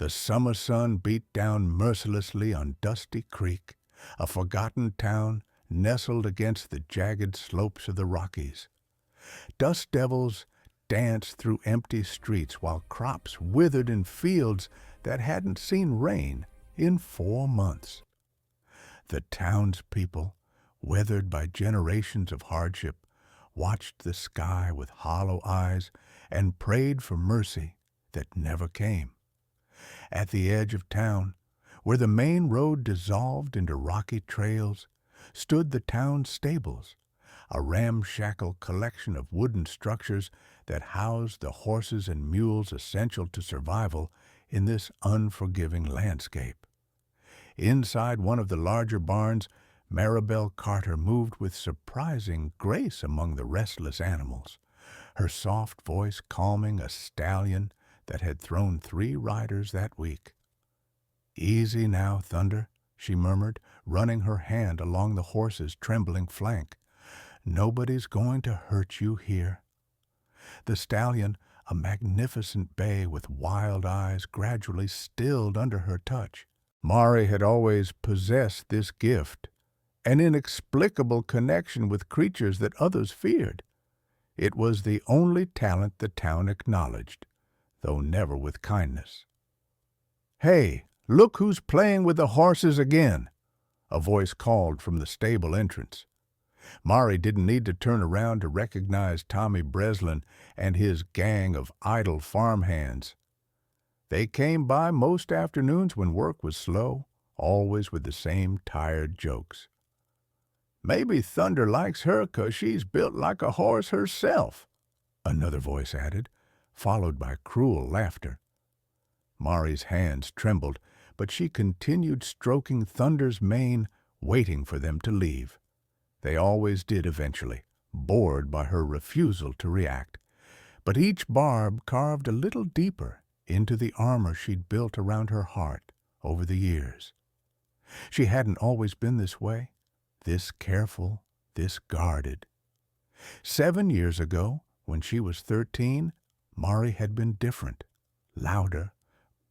The summer sun beat down mercilessly on Dusty Creek, a forgotten town nestled against the jagged slopes of the Rockies. Dust devils danced through empty streets while crops withered in fields that hadn't seen rain in 4 months. The townspeople, weathered by generations of hardship, watched the sky with hollow eyes and prayed for mercy that never came. At the edge of town, where the main road dissolved into rocky trails, stood the town stables, a ramshackle collection of wooden structures that housed the horses and mules essential to survival in this unforgiving landscape. Inside one of the larger barns, Maribel Carter moved with surprising grace among the restless animals, her soft voice calming a stallion that had thrown 3 riders that week. "Easy now, Thunder," she murmured, running her hand along the horse's trembling flank. "Nobody's going to hurt you here." The stallion, a magnificent bay with wild eyes, gradually stilled under her touch. Mari had always possessed this gift, an inexplicable connection with creatures that others feared. It was the only talent the town acknowledged, though never with kindness. "Hey, look who's playing with the horses again," a voice called from the stable entrance. Mari didn't need to turn around to recognize Tommy Breslin and his gang of idle farmhands. They came by most afternoons when work was slow, always with the same tired jokes. "Maybe Thunder likes her 'cause she's built like a horse herself," another voice added, followed by cruel laughter. Mari's hands trembled, but she continued stroking Thunder's mane, waiting for them to leave. They always did eventually, bored by her refusal to react. But each barb carved a little deeper into the armor she'd built around her heart over the years. She hadn't always been this way, this careful, this guarded. 7 years ago, when she was 13, Mari had been different, louder,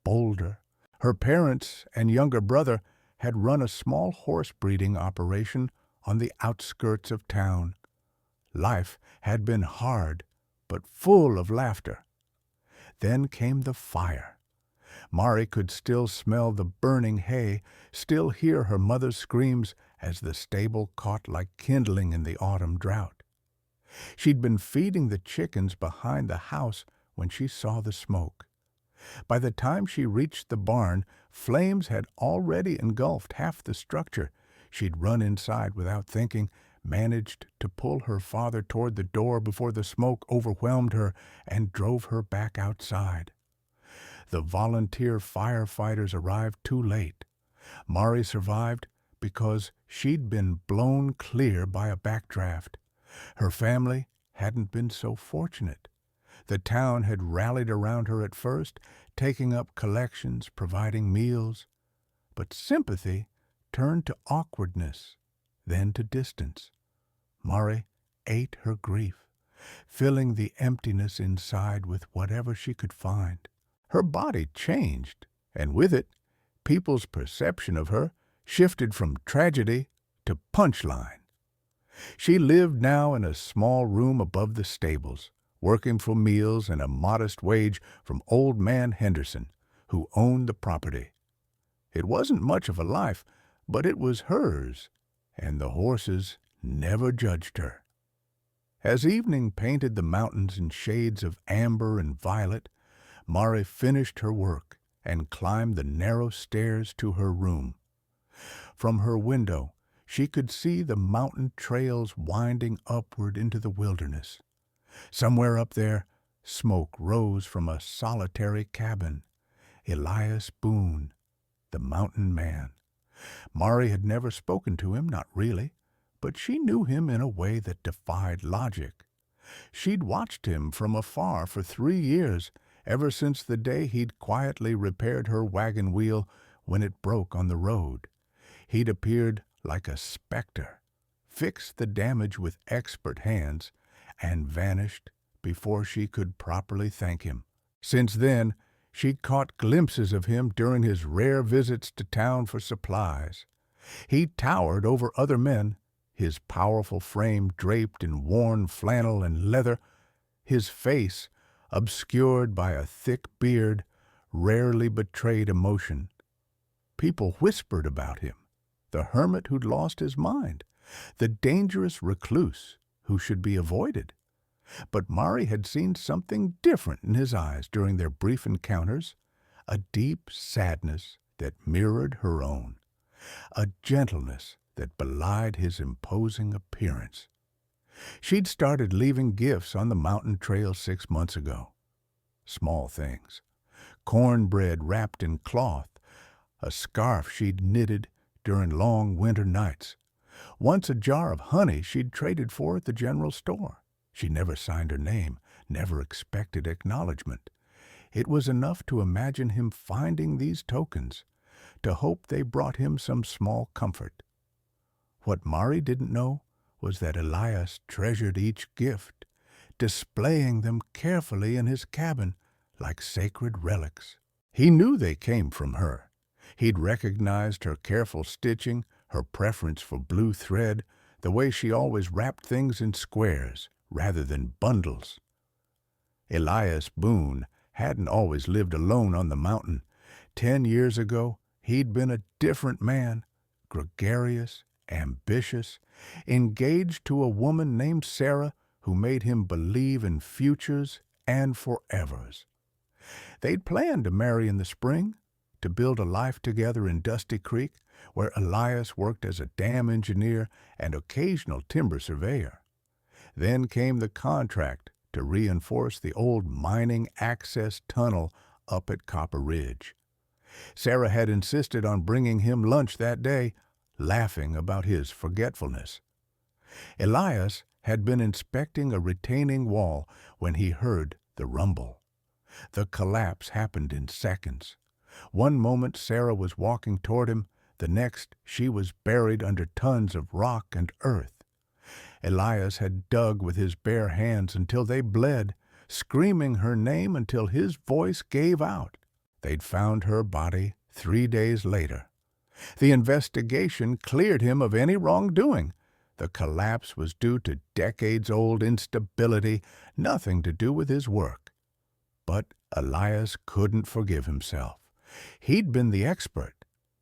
bolder. Her parents and younger brother had run a small horse breeding operation on the outskirts of town. Life had been hard, but full of laughter. Then came the fire. Mari could still smell the burning hay, still hear her mother's screams as the stable caught like kindling in the autumn drought. She'd been feeding the chickens behind the house when she saw the smoke. By the time she reached the barn, flames had already engulfed half the structure. She'd run inside without thinking, managed to pull her father toward the door before the smoke overwhelmed her and drove her back outside. The volunteer firefighters arrived too late. Mari survived because she'd been blown clear by a backdraft. Her family hadn't been so fortunate. The town had rallied around her at first, taking up collections, providing meals. But sympathy turned to awkwardness, then to distance. Mari ate her grief, filling the emptiness inside with whatever she could find. Her body changed, and with it, people's perception of her shifted from tragedy to punchline. She lived now in a small room above the stables, working for meals and a modest wage from Old Man Henderson, who owned the property. It wasn't much of a life, but it was hers, and the horses never judged her. As evening painted the mountains in shades of amber and violet, Mari finished her work and climbed the narrow stairs to her room. From her window, she could see the mountain trails winding upward into the wilderness. Somewhere up there, smoke rose from a solitary cabin. Elias Boone, the mountain man. Mari had never spoken to him, not really, but she knew him in a way that defied logic. She'd watched him from afar for 3 years, ever since the day he'd quietly repaired her wagon wheel when it broke on the road. He'd appeared like a specter, fixed the damage with expert hands, and vanished before she could properly thank him. Since then, She caught glimpses of him during his rare visits to town for supplies. He towered over other men, his powerful frame draped in worn flannel and leather, his face, obscured by a thick beard, rarely betrayed emotion. People whispered about him, the hermit who'd lost his mind, the dangerous recluse who should be avoided. But Mari had seen something different in his eyes during their brief encounters, a deep sadness that mirrored her own, a gentleness that belied his imposing appearance. She'd started leaving gifts on the mountain trail 6 months ago. Small things. Cornbread wrapped in cloth, a scarf she'd knitted during long winter nights. Once a jar of honey she'd traded for at the general store. She never signed her name, never expected acknowledgement. It was enough to imagine him finding these tokens, to hope they brought him some small comfort. What Mari didn't know was that Elias treasured each gift, displaying them carefully in his cabin like sacred relics. He knew they came from her. He'd recognized her careful stitching, her preference for blue thread, the way she always wrapped things in squares rather than bundles. Elias Boone hadn't always lived alone on the mountain. 10 years ago, he'd been a different man, gregarious, ambitious, engaged to a woman named Sarah who made him believe in futures and forevers. They'd planned to marry in the spring, to build a life together in Dusty Creek, where Elias worked as a dam engineer and occasional timber surveyor. Then came the contract to reinforce the old mining access tunnel up at Copper Ridge. Sarah had insisted on bringing him lunch that day, laughing about his forgetfulness. Elias had been inspecting a retaining wall when he heard the rumble. The collapse happened in seconds. One moment Sarah was walking toward him, the next she was buried under tons of rock and earth. Elias had dug with his bare hands until they bled, screaming her name until his voice gave out. They'd found her body 3 days later. The investigation cleared him of any wrongdoing. The collapse was due to decades-old instability, nothing to do with his work. But Elias couldn't forgive himself. He'd been the expert.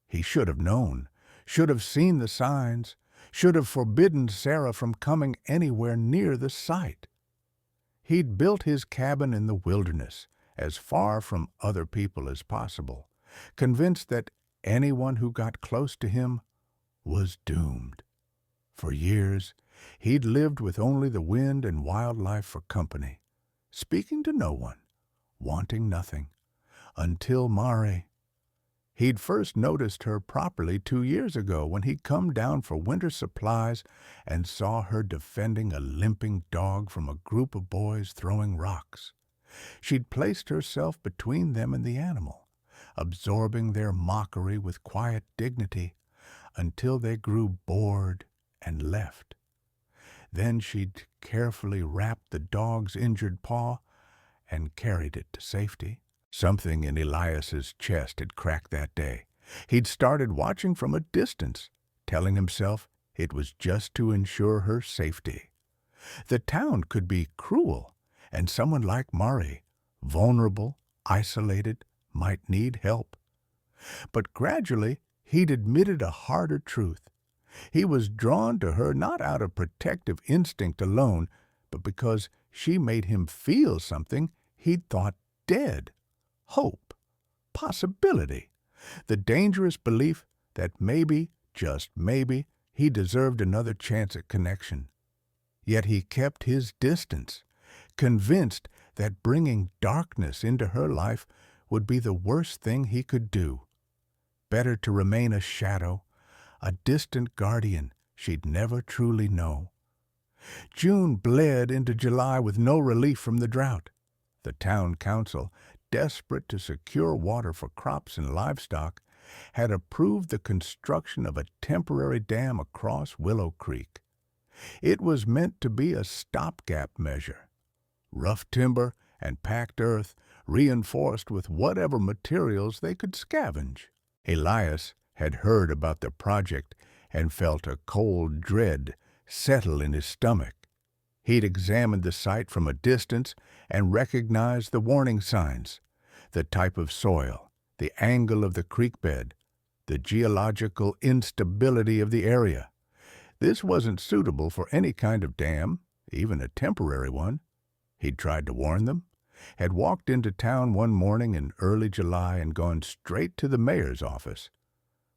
He should have known, should have seen the signs, should have forbidden Sarah from coming anywhere near the site. He'd built his cabin in the wilderness, as far from other people as possible, convinced that anyone who got close to him was doomed. For years, he'd lived with only the wind and wildlife for company, speaking to no one, wanting nothing, until Mari. He'd first noticed her properly 2 years ago when he'd come down for winter supplies and saw her defending a limping dog from a group of boys throwing rocks. She'd placed herself between them and the animal, absorbing their mockery with quiet dignity until they grew bored and left. Then she'd carefully wrapped the dog's injured paw and carried it to safety. Something in Elias's chest had cracked that day. He'd started watching from a distance, telling himself it was just to ensure her safety. The town could be cruel, and someone like Mari, vulnerable, isolated, might need help. But gradually, he'd admitted a harder truth. He was drawn to her not out of protective instinct alone, but because she made him feel something he'd thought dead. Hope, possibility, the dangerous belief that maybe, just maybe, he deserved another chance at connection. Yet he kept his distance, convinced that bringing darkness into her life would be the worst thing he could do. Better to remain a shadow, a distant guardian she'd never truly know. June bled into July with no relief from the drought. The town council, desperate to secure water for crops and livestock, had approved the construction of a temporary dam across Willow Creek. It was meant to be a stopgap measure. Rough timber and packed earth reinforced with whatever materials they could scavenge. Elias had heard about the project and felt a cold dread settle in his stomach. He'd examined the site from a distance and recognized the warning signs: the type of soil, the angle of the creek bed, the geological instability of the area. This wasn't suitable for any kind of dam, even a temporary one. He'd tried to warn them, had walked into town one morning in early July and gone straight to the mayor's office.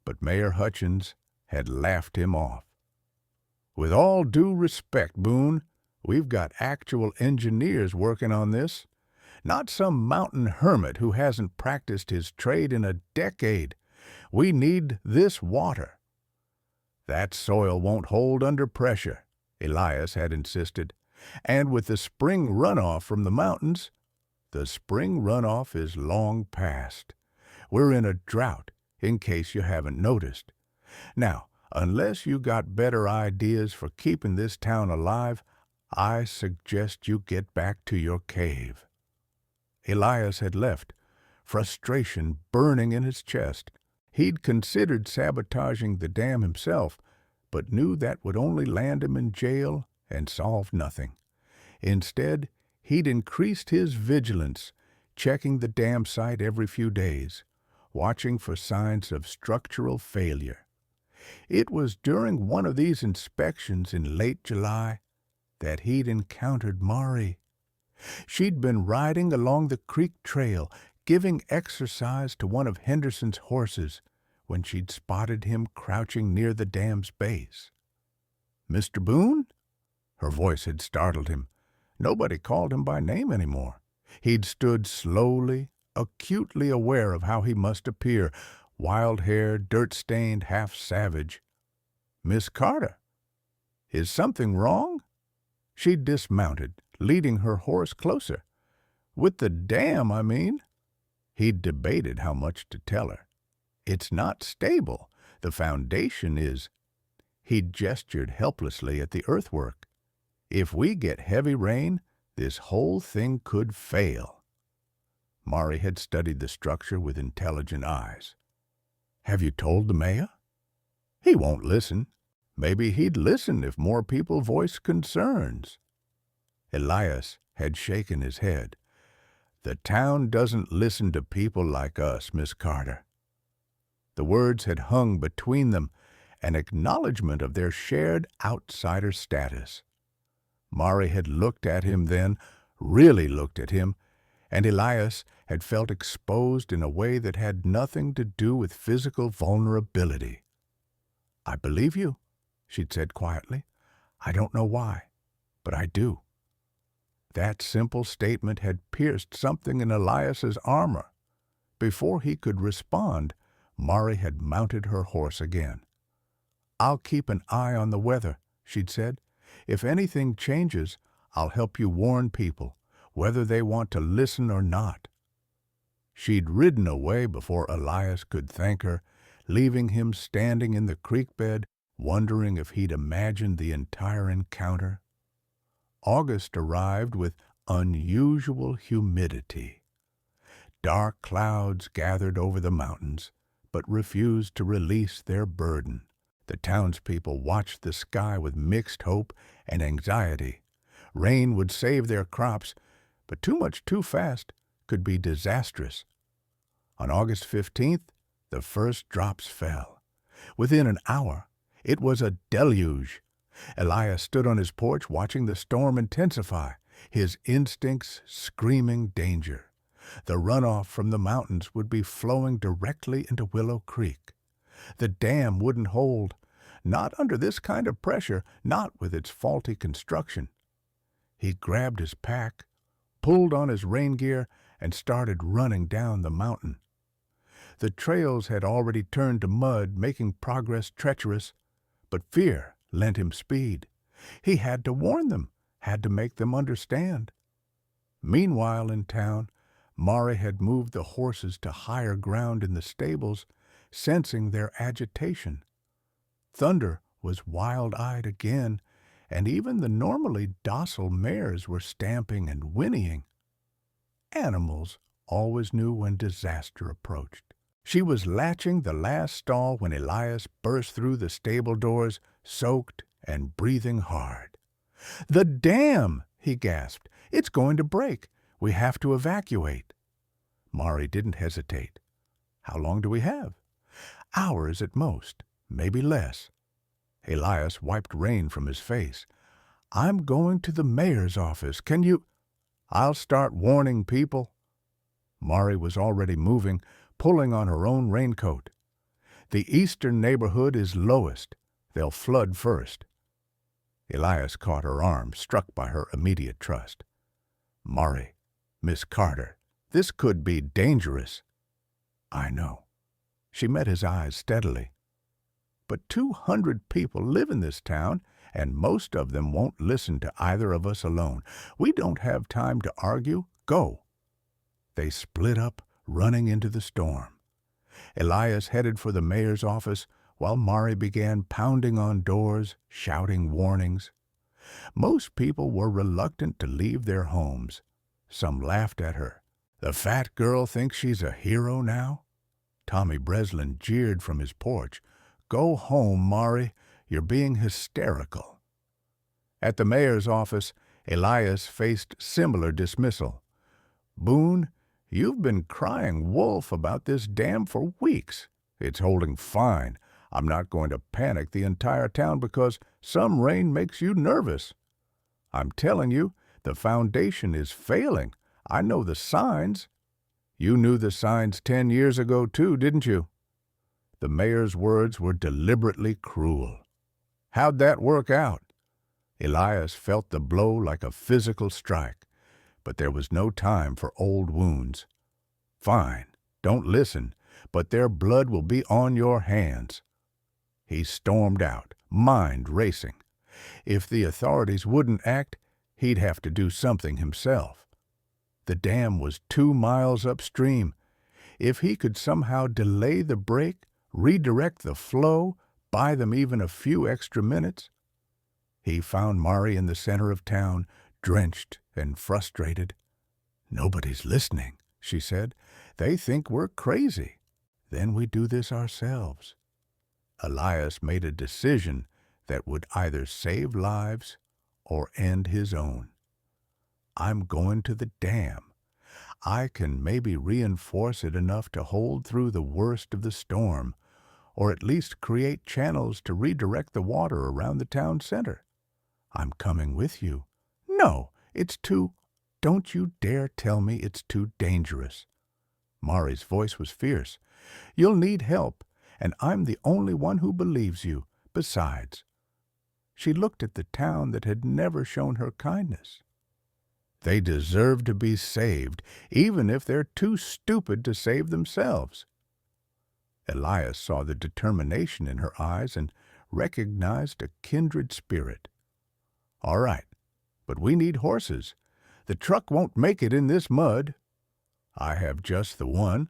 But Mayor Hutchins had laughed him off. "With all due respect, Boone, we've got actual engineers working on this, not some mountain hermit who hasn't practiced his trade in a decade. We need this water." "That soil won't hold under pressure," Elias had insisted. "And with the spring runoff from the mountains—" "The spring runoff is long past. We're in a drought, in case you haven't noticed. Now, unless you got better ideas for keeping this town alive, I suggest you get back to your cave." Elias had left, frustration burning in his chest. He'd considered sabotaging the dam himself, but knew that would only land him in jail and solve nothing. Instead, he'd increased his vigilance, checking the dam site every few days, watching for signs of structural failure. It was during one of these inspections in late July that he'd encountered Mari. She'd been riding along the creek trail, giving exercise to one of Henderson's horses, when she'd spotted him crouching near the dam's base. "Mr. Boone?" Her voice had startled him. Nobody called him by name anymore. He'd stood slowly, acutely aware of how he must appear, wild-haired, dirt-stained, half-savage. "Miss Carter, is something wrong?" She'd dismounted, leading her horse closer. "With the dam, I mean." He'd debated how much to tell her. "It's not stable. The foundation is—" He'd gestured helplessly at the earthwork. "If we get heavy rain, this whole thing could fail." Mari had studied the structure with intelligent eyes. "Have you told the mayor?" "He won't listen. Maybe he'd listen if more people voiced concerns." Elias had shaken his head. "The town doesn't listen to people like us, Miss Carter." The words had hung between them, an acknowledgment of their shared outsider status. Mari had looked at him then, really looked at him, and Elias had felt exposed in a way that had nothing to do with physical vulnerability. "I believe you," she'd said quietly. "I don't know why, but I do." That simple statement had pierced something in Elias's armor. Before he could respond, Mari had mounted her horse again. "I'll keep an eye on the weather," she'd said. "If anything changes, I'll help you warn people, whether they want to listen or not." She'd ridden away before Elias could thank her, leaving him standing in the creek bed, wondering if he'd imagined the entire encounter. August arrived with unusual humidity. Dark clouds gathered over the mountains, but refused to release their burden. The townspeople watched the sky with mixed hope and anxiety. Rain would save their crops, but too much too fast could be disastrous. On August 15th, the first drops fell. Within an hour, it was a deluge. Elias stood on his porch watching the storm intensify, his instincts screaming danger. The runoff from the mountains would be flowing directly into Willow Creek. The dam wouldn't hold, not under this kind of pressure, not with its faulty construction. He grabbed his pack, pulled on his rain gear, and started running down the mountain. The trails had already turned to mud, making progress treacherous, but fear lent him speed. He had to warn them, had to make them understand. Meanwhile in town, Mari had moved the horses to higher ground in the stables, sensing their agitation. Thunder was wild-eyed again, and even the normally docile mares were stamping and whinnying. Animals always knew when disaster approached. She was latching the last stall when Elias burst through the stable doors, soaked and breathing hard. "The dam!" he gasped. "It's going to break. We have to evacuate." Mari didn't hesitate. "How long do we have?" "Hours at most, maybe less." Elias wiped rain from his face. "I'm going to the mayor's office. Can you—" "I'll start warning people." Mari was already moving, pulling on her own raincoat. "The eastern neighborhood is lowest. They'll flood first." Elias caught her arm, struck by her immediate trust. "Mari, Miss Carter, this could be dangerous." "I know." She met his eyes steadily. "But 200 people live in this town, and most of them won't listen to either of us alone. We don't have time to argue. Go." They split up, running into the storm. Elias headed for the mayor's office, while Mari began pounding on doors, shouting warnings. Most people were reluctant to leave their homes. Some laughed at her. "The fat girl thinks she's a hero now?" Tommy Breslin jeered from his porch. "Go home, Mari. You're being hysterical." At the mayor's office, Elias faced similar dismissal. "Boone, you've been crying wolf about this dam for weeks. It's holding fine. I'm not going to panic the entire town because some rain makes you nervous. I'm telling you, the foundation is failing. I know the signs." "You knew the signs 10 years ago too, didn't you?" The mayor's words were deliberately cruel. "How'd that work out?" Elias felt the blow like a physical strike, but there was no time for old wounds. "Fine, don't listen, but their blood will be on your hands." He stormed out, mind racing. If the authorities wouldn't act, he'd have to do something himself. The dam was 2 miles upstream. If he could somehow delay the break, redirect the flow, buy them even a few extra minutes. He found Mari in the center of town, drenched and frustrated. "Nobody's listening," she said. "They think we're crazy. Then we do this ourselves." Elias made a decision that would either save lives or end his own. "I'm going to the dam. I can maybe reinforce it enough to hold through the worst of the storm, or at least create channels to redirect the water around the town center. I'm coming with you." "No, it's too—" "Don't you dare tell me it's too dangerous." Mari's voice was fierce. "You'll need help, and I'm the only one who believes you. Besides—" She looked at the town that had never shown her kindness. "They deserve to be saved, even if they're too stupid to save themselves." Elias saw the determination in her eyes and recognized a kindred spirit. "All right, but we need horses. The truck won't make it in this mud." "I have just the one."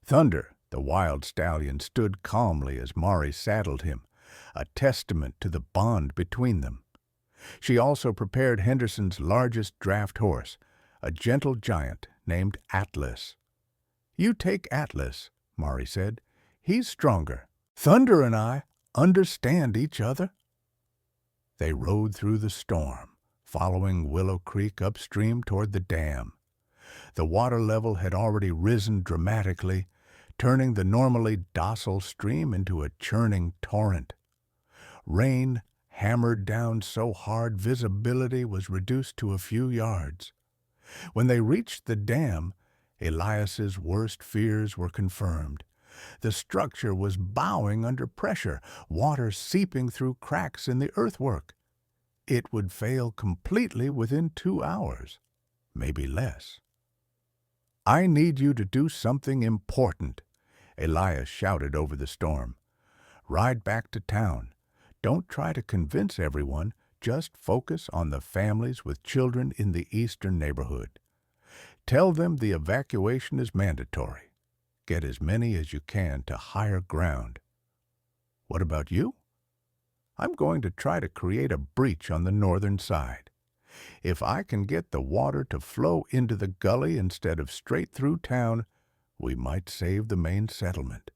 Thunder, the wild stallion, stood calmly as Mari saddled him, a testament to the bond between them. She also prepared Henderson's largest draft horse, a gentle giant named Atlas. "You take Atlas," Mari said. "He's stronger. Thunder and I understand each other." They rode through the storm, following Willow Creek upstream toward the dam. The water level had already risen dramatically, turning the normally docile stream into a churning torrent. Rain hammered down so hard visibility was reduced to a few yards. When they reached the dam, Elias's worst fears were confirmed. The structure was bowing under pressure, water seeping through cracks in the earthwork. It would fail completely within 2 hours, maybe less. "I need you to do something important," Elias shouted over the storm. "Ride back to town. Don't try to convince everyone, just focus on the families with children in the eastern neighborhood. Tell them the evacuation is mandatory. Get as many as you can to higher ground." "What about you?" "I'm going to try to create a breach on the northern side. If I can get the water to flow into the gully instead of straight through town, we might save the main settlement.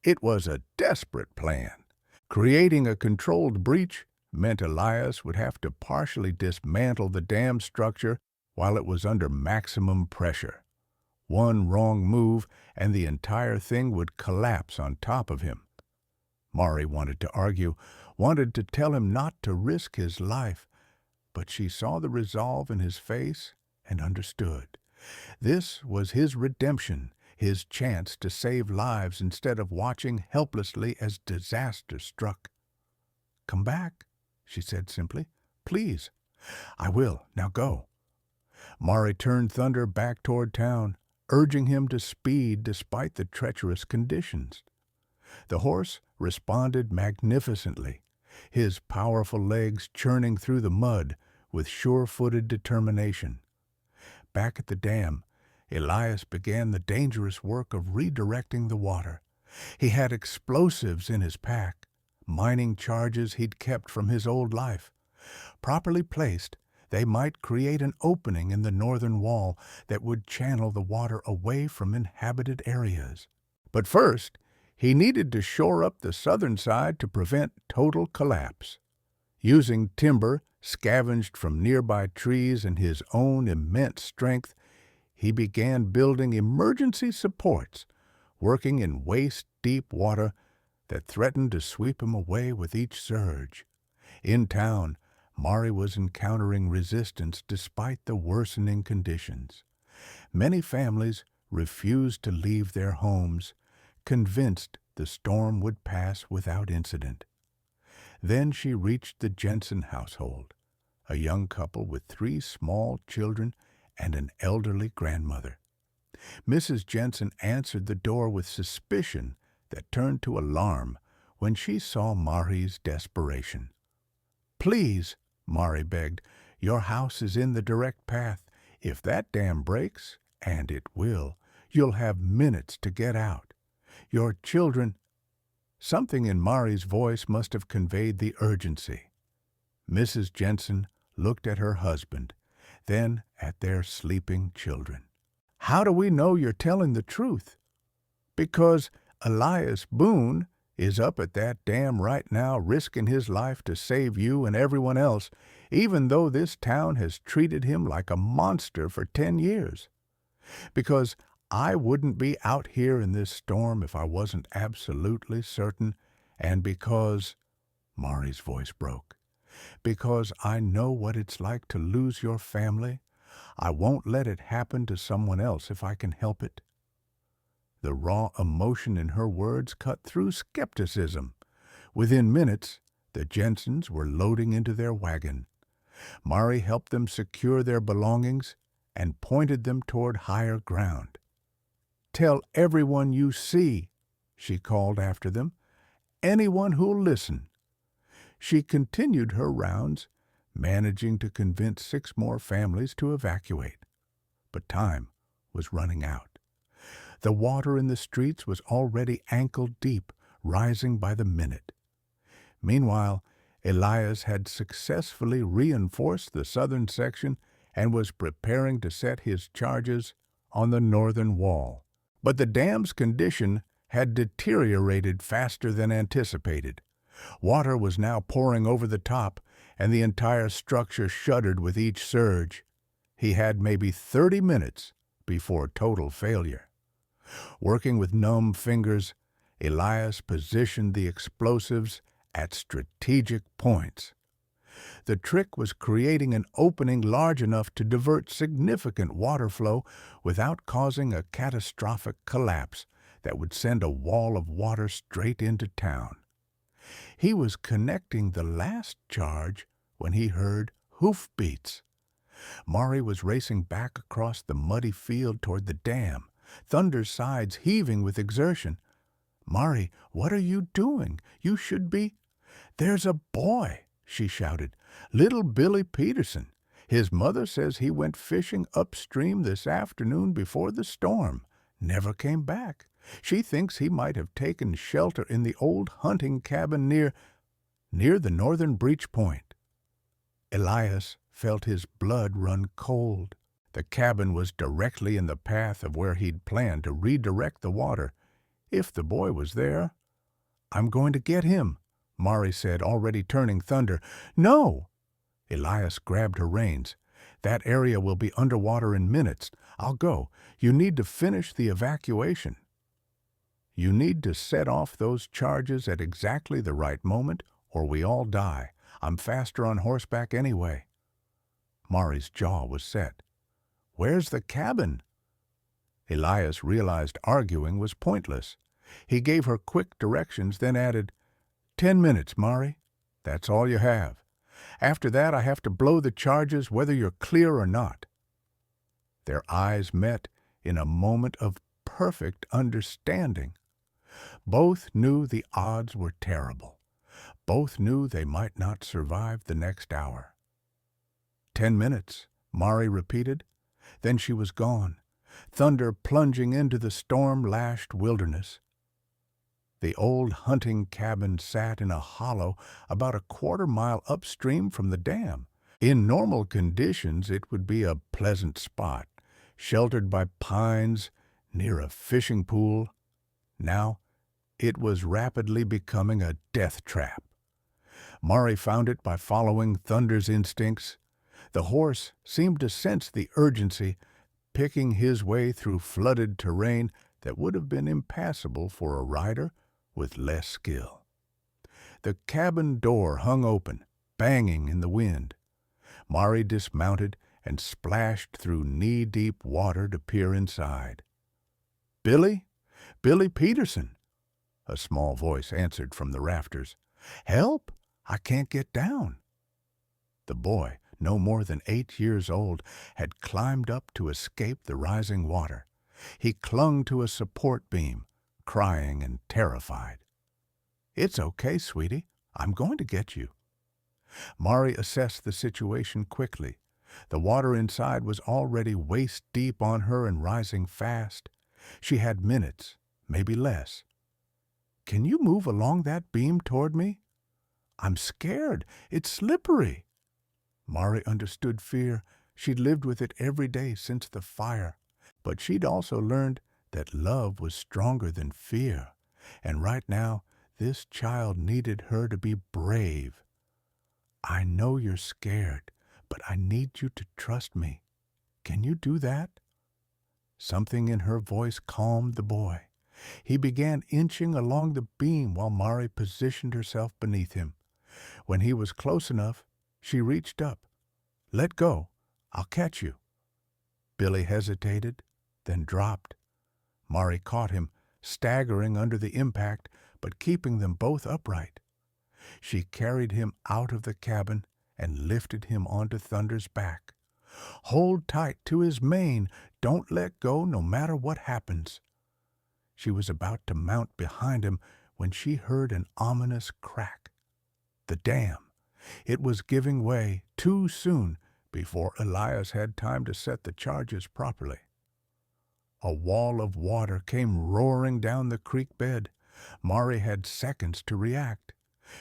It was a desperate plan. Creating a controlled breach meant Elias would have to partially dismantle the dam structure while it was under maximum pressure. One wrong move and the entire thing would collapse on top of him. Mari wanted to argue, wanted to tell him not to risk his life, but she saw the resolve in his face and understood. This was his redemption, his chance to save lives instead of watching helplessly as disaster struck. "Come back," she said simply. "Please." "I will. Now go." Mari turned Thunder back toward town, urging him to speed despite the treacherous conditions. The horse responded magnificently, his powerful legs churning through the mud with sure-footed determination. Back at the dam, Elias began the dangerous work of redirecting the water. He had explosives in his pack, mining charges he'd kept from his old life. Properly placed, they might create an opening in the northern wall that would channel the water away from inhabited areas. But first, he needed to shore up the southern side to prevent total collapse. Using timber scavenged from nearby trees and his own immense strength, he began building emergency supports, working in waist-deep water that threatened to sweep him away with each surge. In town, Mari was encountering resistance despite the worsening conditions. Many families refused to leave their homes, convinced the storm would pass without incident. Then she reached the Jensen household, a young couple with 3 small children and an elderly grandmother. Mrs. Jensen answered the door with suspicion that turned to alarm when she saw Mari's desperation. "Please," Mari begged, "your house is in the direct path. If that dam breaks, and it will, you'll have minutes to get out. Your children—" Something in Mari's voice must have conveyed the urgency. Mrs. Jensen looked at her husband, then at their sleeping children. "How do we know you're telling the truth?" "Because Elias Boone is up at that dam right now risking his life to save you and everyone else, even though this town has treated him like a monster for 10 years. Because I wouldn't be out here in this storm if I wasn't absolutely certain, and because—" Mari's voice broke. "Because I know what it's like to lose your family. I won't let it happen to someone else if I can help it." The raw emotion in her words cut through skepticism. Within minutes, the Jensens were loading into their wagon. Mari helped them secure their belongings and pointed them toward higher ground. "Tell everyone you see," she called after them. "Anyone who'll listen." She continued her rounds, managing to convince 6 more families to evacuate. But time was running out. The water in the streets was already ankle-deep, rising by the minute. Meanwhile, Elias had successfully reinforced the southern section and was preparing to set his charges on the northern wall. But the dam's condition had deteriorated faster than anticipated. Water was now pouring over the top, and the entire structure shuddered with each surge. He had maybe 30 minutes before total failure. Working with numb fingers, Elias positioned the explosives at strategic points. The trick was creating an opening large enough to divert significant water flow without causing a catastrophic collapse that would send a wall of water straight into town. He was connecting the last charge when he heard hoofbeats. Mari was racing back across the muddy field toward the dam, Thunder's sides heaving with exertion. "Mari, what are you doing? You should be—" "There's a boy," she shouted. "Little Billy Peterson. His mother says he went fishing upstream this afternoon before the storm. Never came back. She thinks he might have taken shelter in the old hunting cabin near the northern breach point." Elias felt his blood run cold. The cabin was directly in the path of where he'd planned to redirect the water, if the boy was there. "I'm going to get him," Mari said, already turning thunder. "No!" Elias grabbed her reins. "That area will be underwater in minutes. I'll go. You need to finish the evacuation. You need to set off those charges at exactly the right moment, or we all die. I'm faster on horseback anyway." Mari's jaw was set. "Where's the cabin?" Elias realized arguing was pointless. He gave her quick directions, then added, 10 minutes, Mari. That's all you have. After that, I have to blow the charges whether you're clear or not." Their eyes met in a moment of perfect understanding. Both knew the odds were terrible. Both knew they might not survive the next hour. 10 minutes, Mari repeated. Then she was gone, thunder plunging into the storm-lashed wilderness. The old hunting cabin sat in a hollow about a quarter-mile upstream from the dam. In normal conditions, it would be a pleasant spot, sheltered by pines near a fishing pool. Now, it was rapidly becoming a death trap. Mari found it by following Thunder's instincts. The horse seemed to sense the urgency, picking his way through flooded terrain that would have been impassable for a rider with less skill. The cabin door hung open, banging in the wind. Mari dismounted and splashed through knee-deep water to peer inside. "Billy? Billy Peterson," a small voice answered from the rafters. "Help! I can't get down." The boy, no more than 8 years old, had climbed up to escape the rising water. He clung to a support beam, crying and terrified. "It's okay, sweetie. I'm going to get you." Mari assessed the situation quickly. The water inside was already waist-deep on her and rising fast. She had minutes, maybe less. "Can you move along that beam toward me?" "I'm scared. It's slippery." Mari understood fear. She'd lived with it every day since the fire. But she'd also learned that love was stronger than fear. And right now, this child needed her to be brave. "I know you're scared, but I need you to trust me. Can you do that?" Something in her voice calmed the boy. He began inching along the beam while Mari positioned herself beneath him. When he was close enough, she reached up. "Let go. I'll catch you." Billy hesitated, then dropped. Mari caught him, staggering under the impact, but keeping them both upright. She carried him out of the cabin and lifted him onto Thunder's back. "Hold tight to his mane. Don't let go no matter what happens." She was about to mount behind him when she heard an ominous crack. The dam. It was giving way too soon before Elias had time to set the charges properly. A wall of water came roaring down the creek bed. Mari had seconds to react.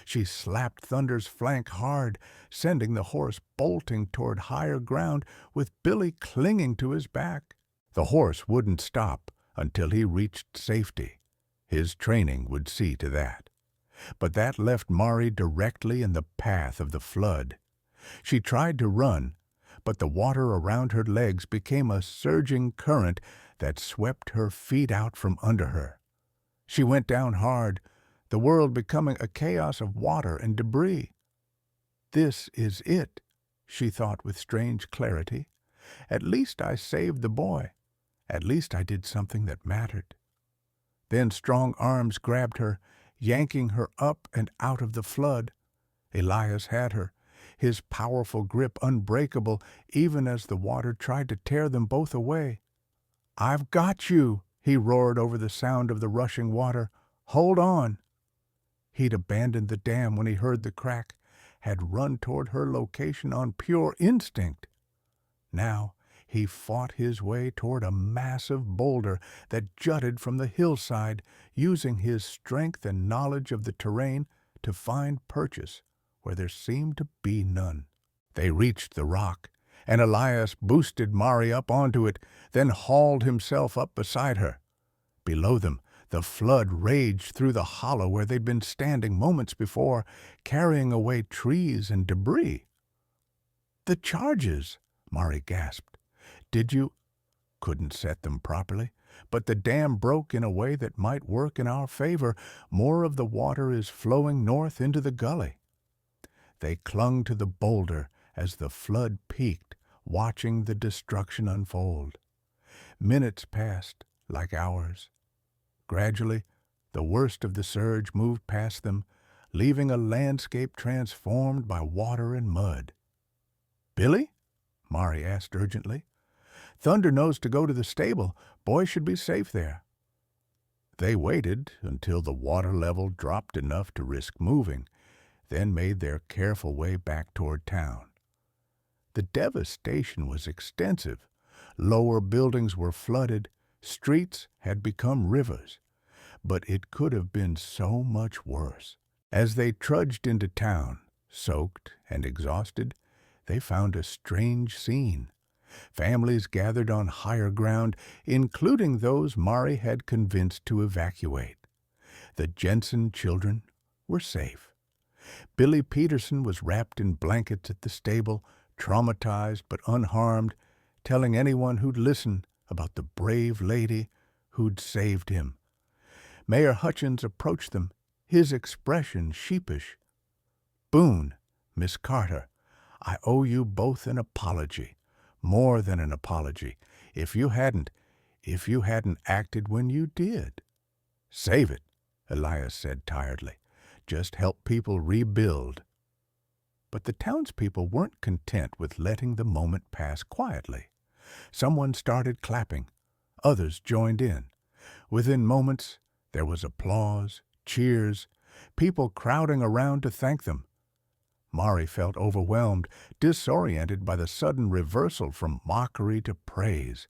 She slapped Thunder's flank hard, sending the horse bolting toward higher ground with Billy clinging to his back. The horse wouldn't stop until he reached safety. His training would see to that. But that left Mari directly in the path of the flood. She tried to run, but the water around her legs became a surging current that swept her feet out from under her. She went down hard, the world becoming a chaos of water and debris. "This is it," she thought with strange clarity. "At least I saved the boy. At least I did something that mattered." Then strong arms grabbed her, yanking her up and out of the flood. Elias had her, his powerful grip unbreakable even as the water tried to tear them both away. "I've got you," he roared over the sound of the rushing water. "Hold on." He'd abandoned the dam when he heard the crack, had run toward her location on pure instinct. Now he fought his way toward a massive boulder that jutted from the hillside, using his strength and knowledge of the terrain to find purchase where there seemed to be none. They reached the rock, and Elias boosted Mari up onto it, then hauled himself up beside her. Below them, the flood raged through the hollow where they'd been standing moments before, carrying away trees and debris. "The charges!" Mari gasped. "Did you—" "Couldn't set them properly, but the dam broke in a way that might work in our favor. More of the water is flowing north into the gully." They clung to the boulder as the flood peaked, watching the destruction unfold. Minutes passed like hours. Gradually, the worst of the surge moved past them, leaving a landscape transformed by water and mud. "Billy?" Mari asked urgently. "Thunder knows to go to the stable. Boy should be safe there." They waited until the water level dropped enough to risk moving, then made their careful way back toward town. The devastation was extensive. Lower buildings were flooded, streets had become rivers. But it could have been so much worse. As they trudged into town, soaked and exhausted, they found a strange scene. Families gathered on higher ground, including those Mari had convinced to evacuate. The Jensen children were safe. Billy Peterson was wrapped in blankets at the stable, traumatized but unharmed, telling anyone who'd listen about the brave lady who'd saved him. Mayor Hutchins approached them, his expression sheepish. "Boone, Miss Carter, I owe you both an apology, more than an apology, if you hadn't acted when you did." "Save it," Elias said tiredly. "Just help people rebuild." But the townspeople weren't content with letting the moment pass quietly. Someone started clapping. Others joined in. Within moments, there was applause, cheers, people crowding around to thank them. Mari felt overwhelmed, disoriented by the sudden reversal from mockery to praise.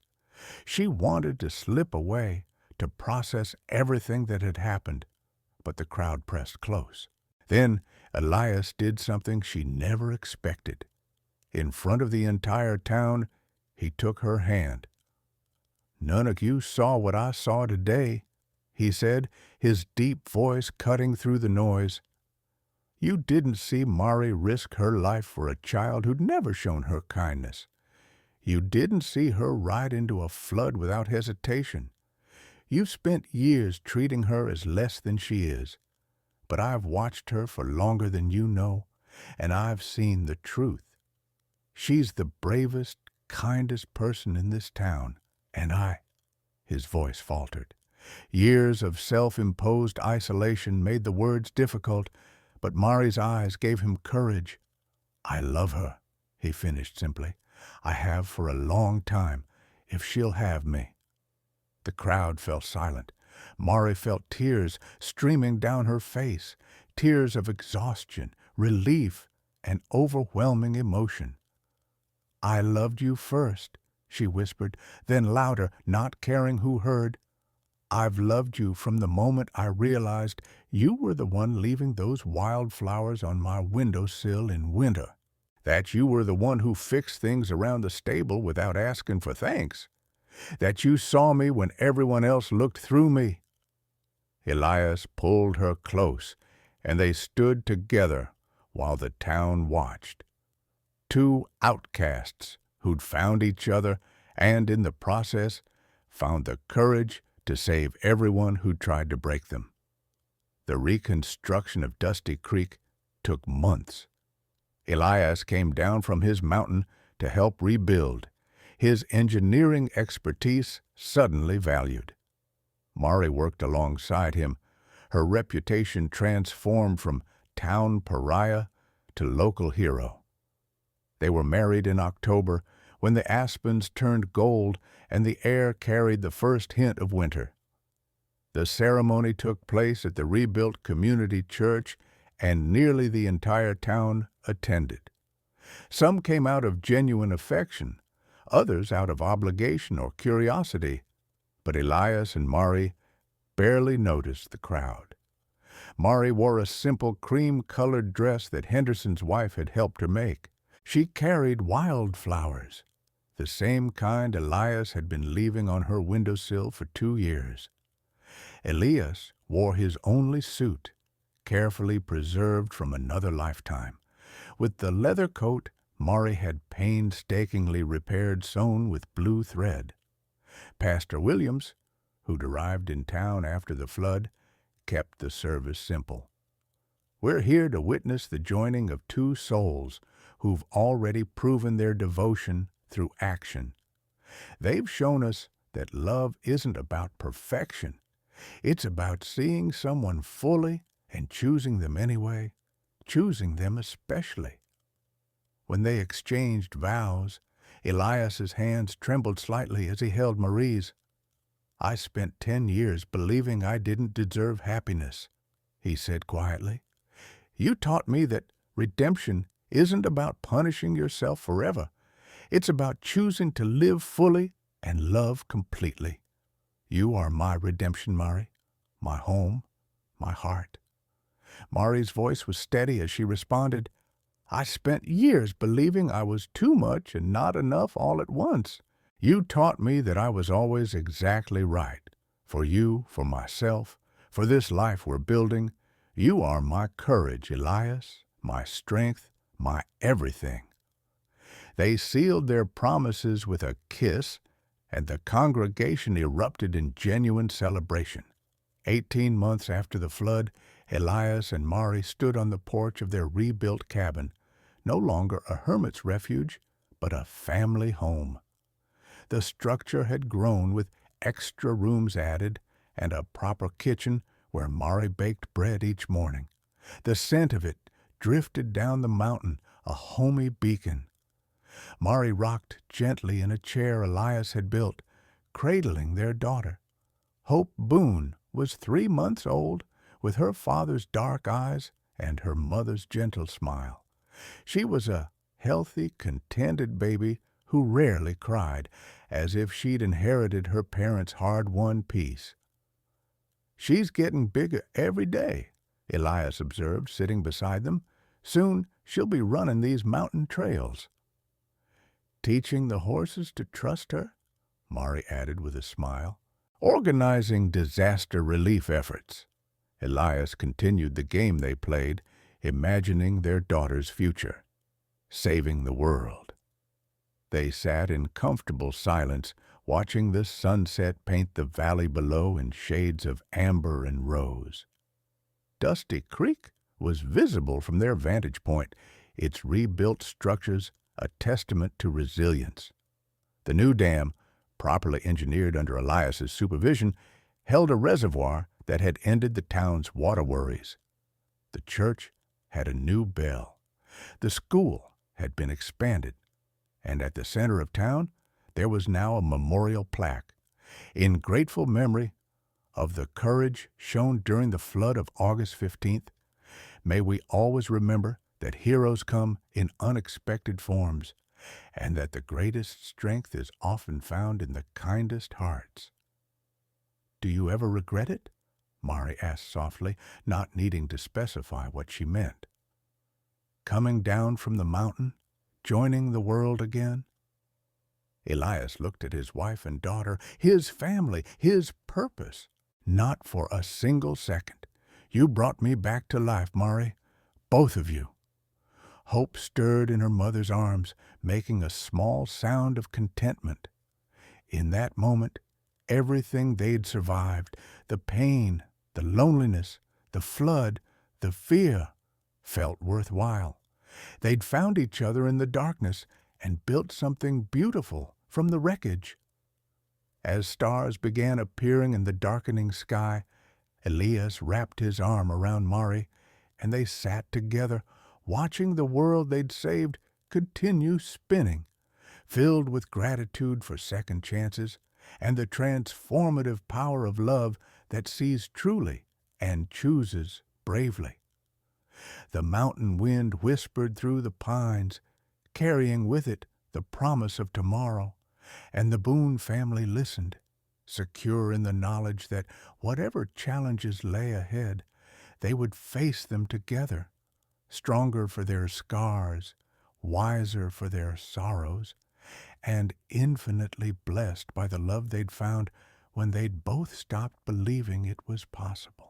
She wanted to slip away, to process everything that had happened, but the crowd pressed close. Then Elias did something she never expected. In front of the entire town, he took her hand. "None of you saw what I saw today," he said, his deep voice cutting through the noise. "You didn't see Mari risk her life for a child who'd never shown her kindness. You didn't see her ride into a flood without hesitation. You've spent years treating her as less than she is. But I've watched her for longer than you know, and I've seen the truth. She's the bravest, kindest person in this town, and his voice faltered. Years of self-imposed isolation made the words difficult, but Mari's eyes gave him courage. "I love her," he finished simply. "I have for a long time, if she'll have me." The crowd fell silent. Mari felt tears streaming down her face, tears of exhaustion, relief, and overwhelming emotion. "I loved you first," she whispered, then louder, not caring who heard. "I've loved you from the moment I realized you were the one leaving those wildflowers on my windowsill in winter. That you were the one who fixed things around the stable without asking for thanks. That you saw me when everyone else looked through me." Elias pulled her close, and they stood together while the town watched. Two outcasts who'd found each other and, in the process, found the courage to save everyone who tried to break them. The reconstruction of Dusty Creek took months. Elias came down from his mountain to help rebuild, his engineering expertise suddenly valued. Mari worked alongside him, her reputation transformed from town pariah to local hero. They were married in October, when the aspens turned gold and the air carried the first hint of winter. The ceremony took place at the rebuilt community church, and nearly the entire town attended. Some came out of genuine affection, others out of obligation or curiosity, but Elias and Mari barely noticed the crowd. Mari wore a simple cream-colored dress that Henderson's wife had helped her make. She carried wildflowers, the same kind Elias had been leaving on her windowsill for 2 years. Elias wore his only suit, carefully preserved from another lifetime, with the leather coat Mari had painstakingly repaired sewn with blue thread. Pastor Williams, who'd arrived in town after the flood, kept the service simple. We're here to witness the joining of two souls who've already proven their devotion through action. They've shown us that love isn't about perfection. It's about seeing someone fully and choosing them anyway, choosing them especially. When they exchanged vows, Elias's hands trembled slightly as he held Marie's. "I spent 10 years believing I didn't deserve happiness," he said quietly. "You taught me that redemption isn't about punishing yourself forever. It's about choosing to live fully and love completely. You are my redemption, Mari, my home, my heart." Mari's voice was steady as she responded, "I spent years believing I was too much and not enough all at once. You taught me that I was always exactly right. For you, for myself, for this life we're building. You are my courage, Elias, my strength, my everything." They sealed their promises with a kiss, and the congregation erupted in genuine celebration. 18 months after the flood, Elias and Mari stood on the porch of their rebuilt cabin, no longer a hermit's refuge, but a family home. The structure had grown with extra rooms added and a proper kitchen where Mari baked bread each morning. The scent of it drifted down the mountain, a homey beacon. Mari rocked gently in a chair Elias had built, cradling their daughter. Hope Boone was 3 months old, with her father's dark eyes and her mother's gentle smile. She was a healthy, contented baby who rarely cried, as if she'd inherited her parents' hard-won peace. "She's getting bigger every day," Elias observed, sitting beside them. "Soon she'll be running these mountain trails." "Teaching the horses to trust her," Mari added with a smile. "Organizing disaster relief efforts." Elias continued the game they played, imagining their daughter's future, saving the world. They sat in comfortable silence, watching the sunset paint the valley below in shades of amber and rose. Dusty Creek was visible from their vantage point, its rebuilt structures a testament to resilience. The new dam, properly engineered under Elias's supervision, held a reservoir that had ended the town's water worries. The church had a new bell. The school had been expanded, and at the center of town there was now a memorial plaque, in grateful memory of the courage shown during the flood of August 15th. May we always remember that heroes come in unexpected forms, and that the greatest strength is often found in the kindest hearts. "Do you ever regret it?" Mari asked softly, not needing to specify what she meant. "Coming down from the mountain, joining the world again?" Elias looked at his wife and daughter, his family, his purpose. "Not for a single second. You brought me back to life, Mari, both of you." Hope stirred in her mother's arms, making a small sound of contentment. In that moment, everything they'd survived, the pain, the loneliness, the flood, the fear, felt worthwhile. They'd found each other in the darkness and built something beautiful from the wreckage. As stars began appearing in the darkening sky, Elias wrapped his arm around Mari, and they sat together, watching the world they'd saved continue spinning, filled with gratitude for second chances and the transformative power of love that sees truly and chooses bravely. The mountain wind whispered through the pines, carrying with it the promise of tomorrow, and the Boone family listened, secure in the knowledge that whatever challenges lay ahead, they would face them together, stronger for their scars, wiser for their sorrows, and infinitely blessed by the love they'd found when they'd both stopped believing it was possible.